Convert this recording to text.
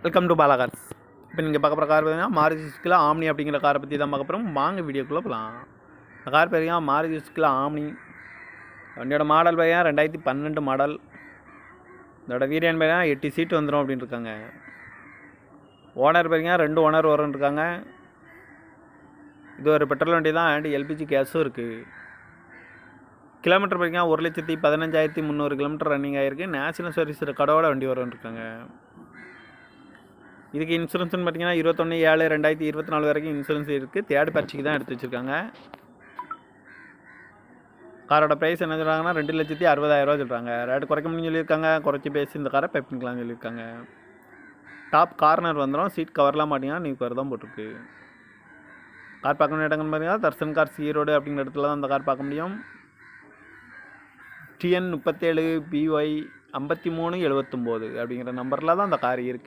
Welcome to Bala cars. இப்போ நீங்கள் பார்க்க போகிற கார் பார்த்தீங்கன்னா மாருதி சுசுக்கியில் ஆம்னி அப்படிங்கிற காரை பற்றி தான் பார்க்க போகிறோம். வாங்க வீடியோக்குள்ளே போகலாம். இந்த கார் பார்த்தீங்கன்னா மாருதி சுசுக்கியில் ஆம்னி. வண்டியோட மாடல் பார்த்தீங்கன்னா 2012 மாடல். இதோட வீரியன் பார்த்தீங்கன்னா 8 சீட் வந்துடும் அப்படின்னு இருக்காங்க. ஓனர் பார்த்தீங்கன்னா 2 ஓனர் வரும்னு இருக்காங்க. இது ஒரு பெட்ரோல் வண்டி தான் அண்ட் எல்பிஜி கேஸும் இருக்குது. கிலோமீட்டர் பார்த்தீங்கன்னா 1,15,300 கிலோமீட்டர் ரன்னிங் ஆகிருக்கு. நேஷனல் சர்வீஸ் ரெக்கார்டோட வண்டி வரும்னு இருக்காங்க. இதுக்கு இன்சூரன்ஸ்னு பார்த்தீங்கன்னா 21/7/2024 வரைக்கும் இன்சூரன்ஸ் இருக்குது. தேர்ட் பர்ச்சிக்கு தான் எடுத்து வச்சுருக்காங்க. காரோட ப்ரைஸ் என்ன சொல்கிறாங்கன்னா 2,60,000 சொல்கிறாங்க. ரேட்டு குறைக்க முடியும்னு சொல்லியிருக்காங்க. குறைச்சி பேசி இந்த காரை பண்ணிக்கலாம்னு சொல்லியிருக்காங்க. டாப் கார்னர் வந்துடும். சீட் கவர்லாம் மாட்டிங்கன்னா நியூ கவர் தான் போட்டிருக்கு. கார் பார்க்க வேண்டிய இடங்கள்னு பார்த்தீங்கன்னா தர்சன் கார்ஸ் ஈரோடு அப்படிங்கிற இடத்துல தான் அந்த கார் பார்க்க முடியும். TN 37 BY 5379 அப்படிங்கிற நம்பரில் தான் அந்த கார் இருக்குது.